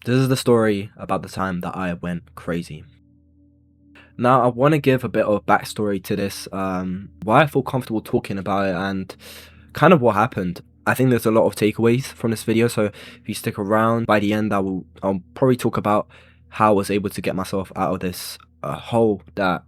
This is the story about the time that I went crazy. Now, I want to give a bit of backstory to this, why I feel comfortable talking about it, and kind of what happened. I think there's a lot of takeaways from this video, so if you stick around, by the end I'll probably talk about how I was able to get myself out of this hole that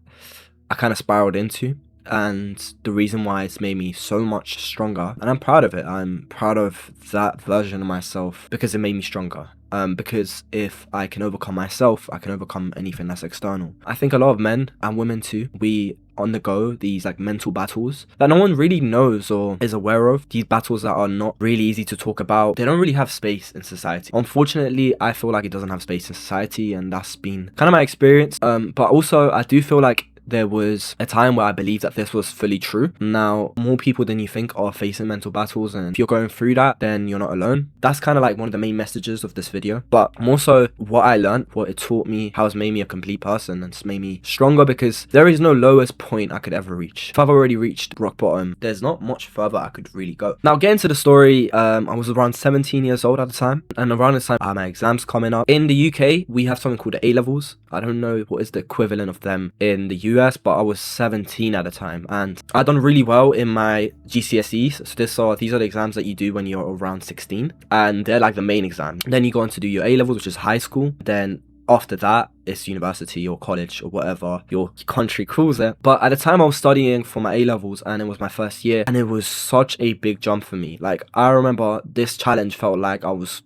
I kind of spiraled into, and the reason why it's made me so much stronger. And I'm proud of it. I'm proud of that version of myself because it made me stronger. Because if I can overcome myself, I can overcome anything that's external. I think a lot of men and women too, we undergo these like mental battles that no one really knows or is aware of. These battles that are not really easy to talk about. They don't really have space in society. Unfortunately, I feel like it doesn't have space in society, and that's been kind of my experience. But also I do feel like there was a time where I believed that this was fully true. Now, more people than you think are facing mental battles, and if you're going through that, then you're not alone. That's kind of like one of the main messages of this video, but more so what I learned, what it taught me, how it's made me a complete person, and it's made me stronger, because there is no lowest point I could ever reach. If I've already reached rock bottom, there's not much further I could really go. Now, getting to the story, I was around 17 years old at the time, and around this time I had my exams coming up. In the UK, we have something called the A-levels. I don't know what is the equivalent of them in the US, but I was 17 at the time, and I'd done really well in my GCSEs. So these are the exams that you do when you're around 16, and they're like the main exam. Then you go on to do your A-levels, which is high school. Then after that, it's university or college or whatever your country calls it. But at the time, I was studying for my A-levels, and it was my first year, and it was such a big jump for me. Like, I remember this challenge felt like I was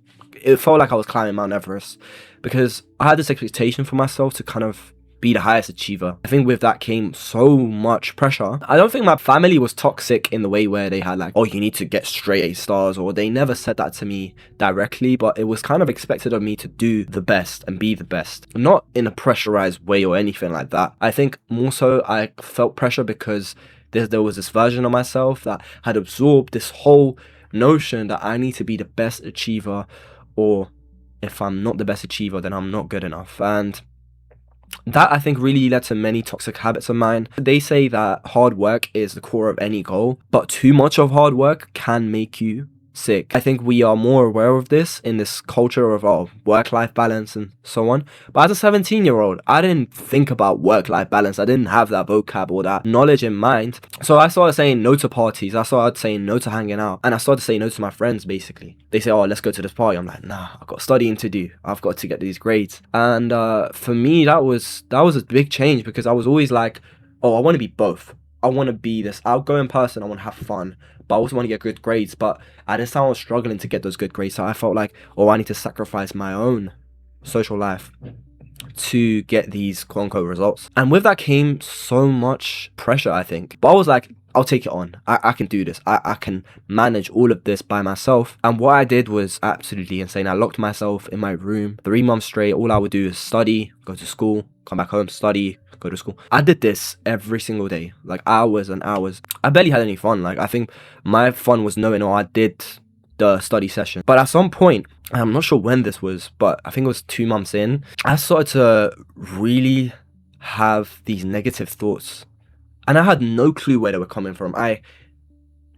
climbing Mount Everest, because I had this expectation for myself to kind of be the highest achiever. I think with that came so much pressure. I don't think my family was toxic in the way where they had like, oh, you need to get straight A stars, or they never said that to me directly, but it was kind of expected of me to do the best and be the best. Not in a pressurized way or anything like that. I think more so I felt pressure because there was this version of myself that had absorbed this whole notion that I need to be the best achiever, or if I'm not the best achiever, then I'm not good enough. And that, I think, really led to many toxic habits of mine. They say that hard work is the core of any goal, but too much of hard work can make you sick. I think we are more aware of this in this culture of work-life balance and so on. But as a 17-year-old, I didn't think about work-life balance. I didn't have that vocab or that knowledge in mind. So I started saying no to parties. I started saying no to hanging out. And I started saying no to my friends, basically. They say, oh, let's go to this party. I'm like, nah, I've got studying to do. I've got to get these grades. And for me, that was a big change, because I was always like, oh, I want to be both. I want to be this outgoing person. I want to have fun, but I also want to get good grades. But at this time, I was struggling to get those good grades. So I felt like, oh, I need to sacrifice my own social life to get these quote unquote results. And with that came so much pressure, I think. But I was like, I'll take it on. I can do this. I can manage all of this by myself. And what I did was absolutely insane. I locked myself in my room 3 months straight. All I would do is study, go to school, come back home, study, go to school. I did this every single day, like hours and hours. I barely had any fun. Like, I think my fun was knowing, oh, I did the study session. But at some point, I'm not sure when this was, but I think it was 2 months in, I started to really have these negative thoughts. And I had no clue where they were coming from. I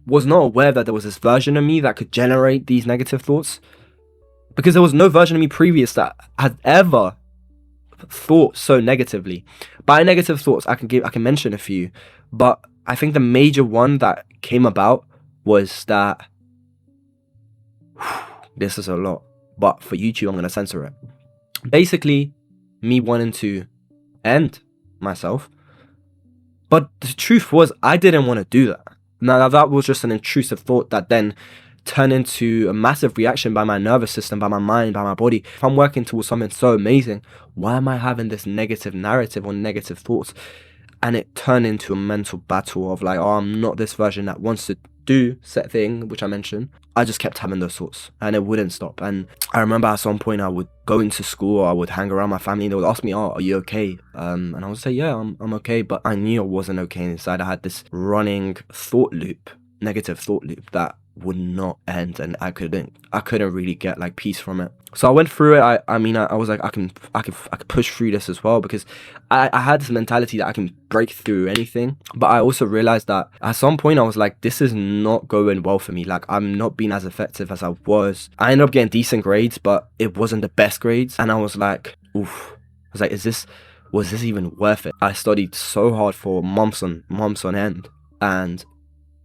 was not aware that there was this version of me that could generate these negative thoughts, because there was no version of me previous that had ever thought so negatively. By negative thoughts, I can mention a few, but I think the major one that came about was that this is a lot, but for YouTube, I'm going to censor it. Basically, me wanting to end myself. But the truth was, I didn't want to do that. Now, that was just an intrusive thought that then turned into a massive reaction by my nervous system, by my mind, by my body. If I'm working towards something so amazing, why am I having this negative narrative or negative thoughts? And it turned into a mental battle of like, oh, I'm not this version that wants to do set thing, which I mentioned. I just kept having those thoughts, and it wouldn't stop. And I remember at some point I would go into school, or I would hang around my family, and they would ask me, oh, are you okay? And I would say, yeah, I'm okay. But I knew I wasn't okay inside. I had this running thought loop, negative thought loop, that would not end, and I couldn't really get like peace from it. So I went through it. I was like, I can push through this as well, because I had this mentality that I can break through anything. But I also realized that at some point I was like, this is not going well for me. Like, I'm not being as effective as I was. I ended up getting decent grades, but it wasn't the best grades. And I was like, oof. I was like, was this even worth it? I studied so hard for months on end, and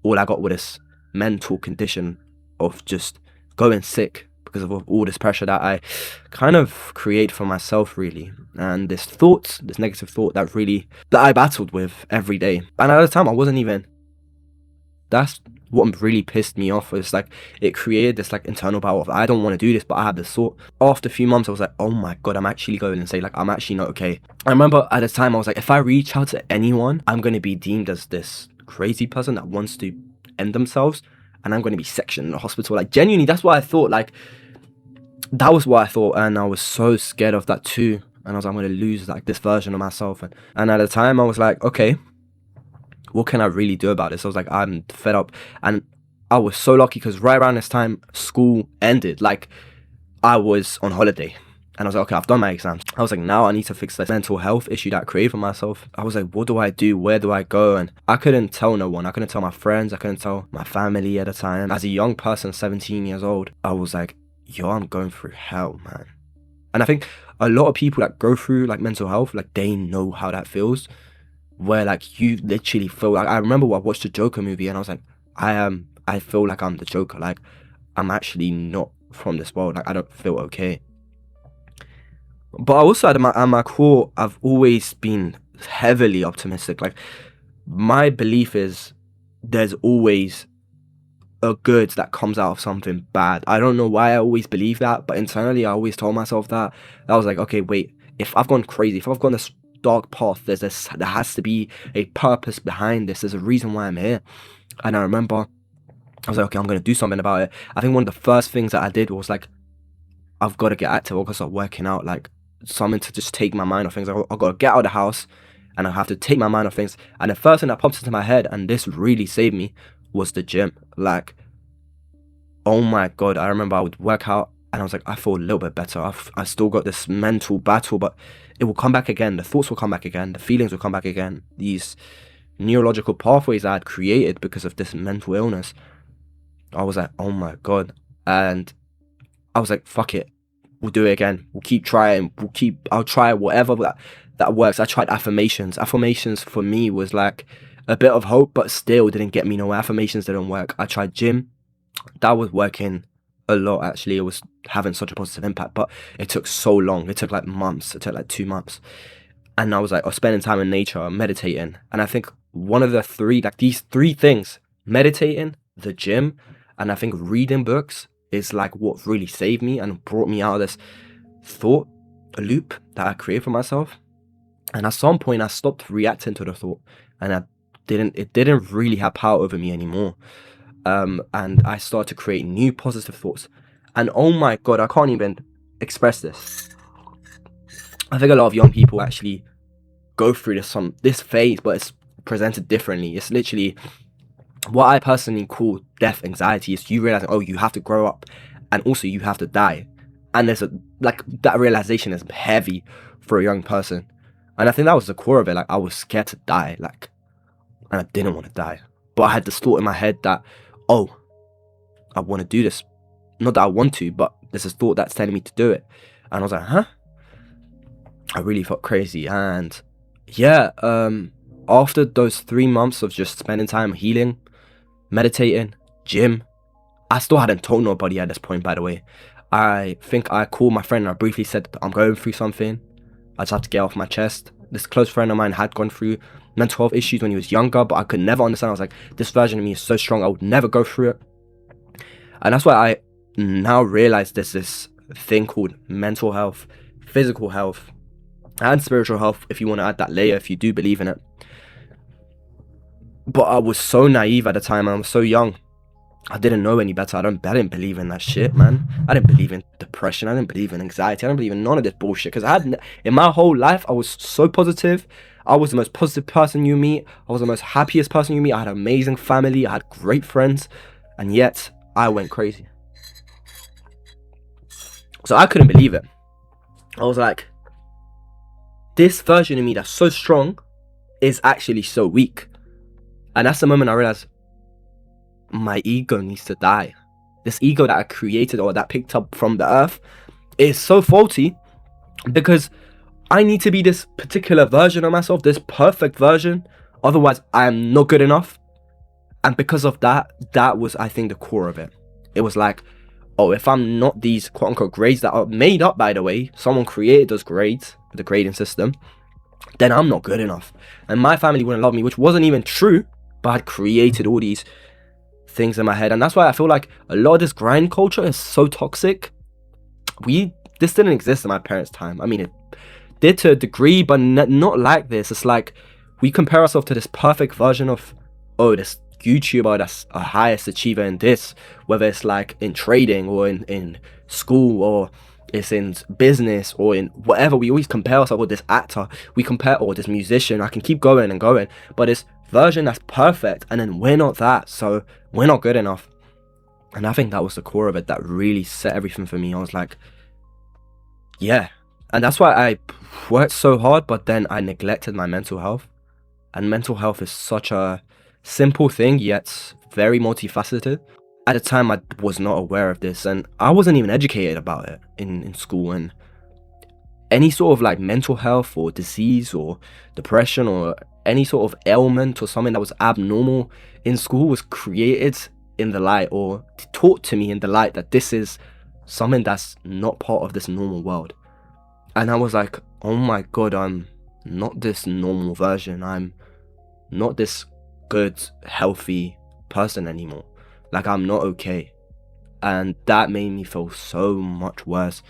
all I got was this mental condition of just going sick because of all this pressure that I kind of create for myself, really. And this negative thought that I battled with every day. And at the time I wasn't even, that's what really pissed me off. It's like, it created this like internal battle of, I don't want to do this, but I had this thought. After a few months I was like, oh my god, I'm actually going and say, like, I'm actually not okay. I remember at the time I was like, if I reach out to anyone, I'm going to be deemed as this crazy person that wants to end themselves, and I'm going to be sectioned in the hospital. Like, genuinely, that's what I thought. Like, that was what I thought, and I was so scared of that too. And I was like, I'm going to lose like this version of myself. And at the time I was like, okay, what can I really do about this? I was like, I'm fed up. And I was so lucky because right around this time school ended. Like, I was on holiday, and I was like, okay, I've done my exams. I was like, now I need to fix this mental health issue that I created for myself. I was like, what do I do? Where do I go? And I couldn't tell no one. I couldn't tell my friends. I couldn't tell my family at the time. As a young person, 17 years old, I was like, yo, I'm going through hell, man. And I think a lot of people that go through like mental health, like, they know how that feels, where like you literally feel like, I remember I watched the Joker movie and I was like, I feel like I'm the Joker. Like, I'm actually not from this world. Like, I don't feel okay. But also at my core, I've always been heavily optimistic. Like, my belief is there's always a good that comes out of something bad. I don't know why I always believe that, but internally I always told myself that. I was like, okay, wait, if I've gone crazy, if I've gone this dark path, there has to be a purpose behind this. There's a reason why I'm here. And I remember I was like, okay, I'm going to do something about it. I think one of the first things that I did was like, I've got to get active. I've got to start working out, like something to just take my mind off things. I've got to get out of the house and I have to take my mind off things. And the first thing that popped into my head, and this really saved me, was the gym. Like, oh my god, I remember I would work out and I was like, I feel a little bit better. I still got this mental battle, but it will come back again. The thoughts will come back again. The feelings will come back again. These neurological pathways I had created because of this mental illness. I was like, oh my god. And I was like, fuck it. We'll do it again. We'll keep trying. I'll try whatever that works. I tried affirmations. Affirmations for me was like a bit of hope, but still didn't get me nowhere. Affirmations didn't work. I tried gym. That was working a lot, actually. It was having such a positive impact, but it took so long. It took like months. It took like 2 months. And I was like, spending time in nature, meditating. And I think one of the three, like these three things, meditating, the gym, and I think reading books, is like what really saved me and brought me out of this thought loop that I created for myself. And at some point I stopped reacting to the thought, and it didn't really have power over me anymore. And I started to create new positive thoughts. And oh my god, I can't even express this. I think a lot of young people actually go through this phase, but it's presented differently. It's literally what I personally call death anxiety. Is you realizing, oh, you have to grow up, and also you have to die. And there's that realization is heavy for a young person. And I think that was the core of it. Like, I was scared to die, like, and I didn't want to die. But I had this thought in my head that, oh, I want to do this. Not that I want to, but there's this thought that's telling me to do it. And I was like, huh? I really felt crazy. And yeah, after those 3 months of just spending time healing, meditating, gym, I still hadn't told nobody at this point, by the way. I think I called my friend and I briefly said, I'm going through something. I just have to get off my chest. This close friend of mine had gone through mental health issues when he was younger, but I could never understand. I was like, this version of me is so strong, I would never go through it. And that's why I now realize there's this thing called mental health, physical health, and spiritual health, if you want to add that layer, if you do believe in it. But I was so naive at the time. I was so young. I didn't know any better. I didn't believe in that shit, man. I didn't believe in depression. I didn't believe in anxiety. I didn't believe in none of this bullshit. Because in my whole life, I was so positive. I was the most positive person you meet. I was the most happiest person you meet. I had an amazing family. I had great friends. And yet, I went crazy. So I couldn't believe it. I was like, this version of me that's so strong is actually so weak. And that's the moment I realized my ego needs to die. This ego that I created or that picked up from the earth is so faulty, because I need to be this particular version of myself, this perfect version. Otherwise, I am not good enough. And because of that, that was, I think, the core of it. It was like, oh, if I'm not these quote unquote grades that are made up, by the way, someone created those grades, the grading system, then I'm not good enough. And my family wouldn't love me, which wasn't even true, but I'd created all these things in my head. And that's why I feel like a lot of this grind culture is so toxic. This didn't exist in my parents' time. I mean, it did to a degree, but not like this. It's like we compare ourselves to this perfect version of, oh, this YouTuber that's a highest achiever in this, whether it's like in trading or in school, or it's in business or in whatever. We always compare ourselves with this actor, we compare, or this musician. I can keep going and going, but this version that's perfect, and then we're not that, so we're not good enough. And I think that was the core of it that really set everything for me. I was like, yeah. And that's why I worked so hard, but then I neglected my mental health. And mental health is such a simple thing, yet very multifaceted. At the time, I was not aware of this, and I wasn't even educated about it in school. And any sort of like mental health or disease or depression or any sort of ailment or something that was abnormal in school was created in the light, or taught to me in the light, that this is something that's not part of this normal world. And I was like, oh my god, I'm not this normal version. I'm not this good, healthy person anymore. Like, I'm not okay. And that made me feel so much worse.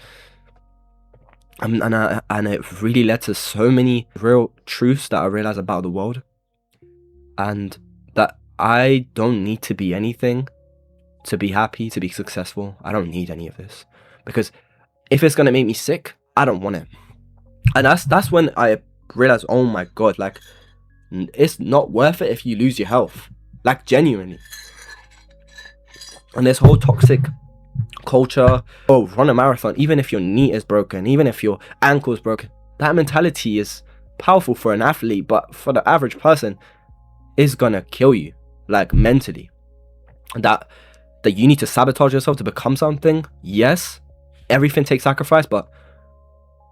And it really led to so many real truths that I realized about the world. And that I don't need to be anything to be happy, to be successful. I don't need any of this. Because if it's going to make me sick, I don't want it. And that's when I realized, oh my god, like, it's not worth it if you lose your health. Like, genuinely. And this whole toxic culture, oh, run a marathon, even if your knee is broken, even if your ankle is broken. That mentality is powerful for an athlete, but for the average person, is gonna kill you, like, mentally. That you need to sabotage yourself to become something. Yes, everything takes sacrifice, but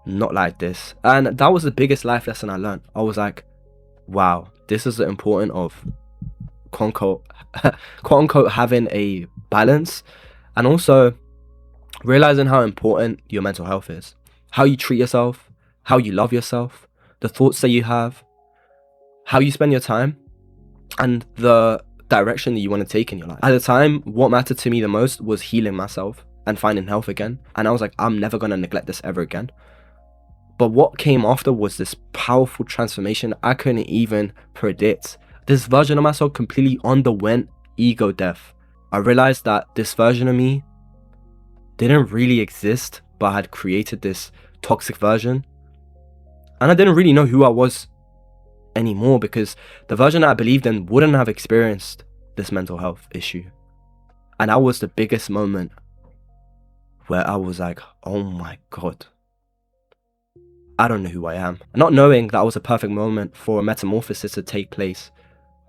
not like this. And that was the biggest life lesson I learned. I was like, wow, this is the importance of quote unquote having a balance, and also realizing how important your mental health is, how you treat yourself, how you love yourself, the thoughts that you have, how you spend your time, and the direction that you want to take in your life. At the time, what mattered to me the most was healing myself and finding health again. And I was like, I'm never going to neglect this ever again. But what came after was this powerful transformation I couldn't even predict. This version of myself completely underwent ego death. I realized that this version of me didn't really exist, but I had created this toxic version. And I didn't really know who I was anymore, because the version that I believed in wouldn't have experienced this mental health issue. And that was the biggest moment where I was like, oh my god, I don't know who I am. Not knowing that was a perfect moment for a metamorphosis to take place,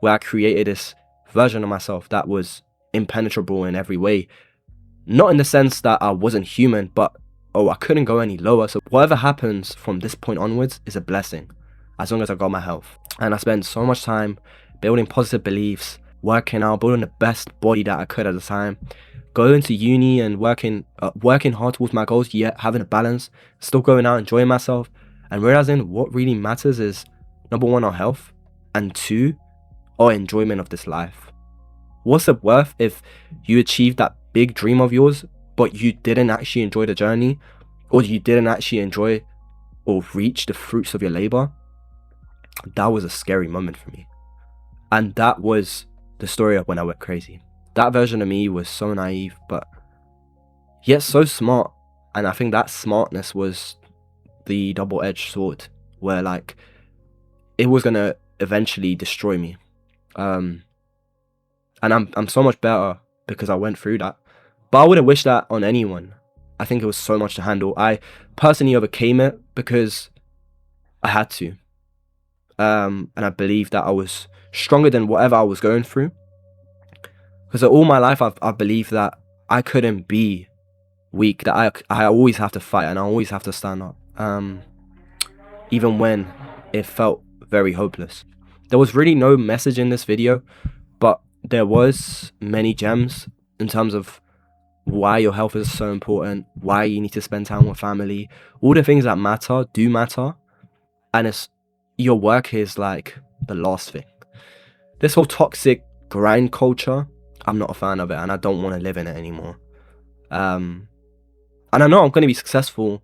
where I created this version of myself that was impenetrable in every way. Not in the sense that I wasn't human, but I couldn't go any lower. So whatever happens from this point onwards is a blessing, as long as I got my health. And I spent so much time building positive beliefs, working out, building the best body that I could at the time, going to uni and working hard towards my goals, yet having a balance, still going out, enjoying myself, and realizing what really matters is, number one, our health, and two, our enjoyment of this life. What's it worth if you achieve that big dream of yours, but you didn't actually enjoy the journey, or you didn't actually enjoy or reach the fruits of your labor? That was a scary moment for me. And that was the story of when I went crazy. That version of me was so naive, but yet so smart. And I think that smartness was the double-edged sword, where like it was gonna eventually destroy me. And I'm so much better because I went through that. But I wouldn't wish that on anyone. I think it was so much to handle. I personally overcame it because I had to. And I believe that I was stronger than whatever I was going through. Because all my life, I've believed that I couldn't be weak, that I always have to fight and I always have to stand up. Even when it felt very hopeless. There was really no message in this video, but there was many gems in terms of why your health is so important, why you need to spend time with family, all the things that matter do matter, and it's your work is like the last thing. This whole toxic grind culture, I'm not a fan of it, and I don't want to live in it anymore. And I know I'm going to be successful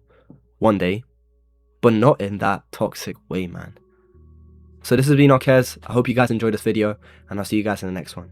one day, but not in that toxic way, man. So this has been Arquez. I hope you guys enjoyed this video, and I'll see you guys in the next one.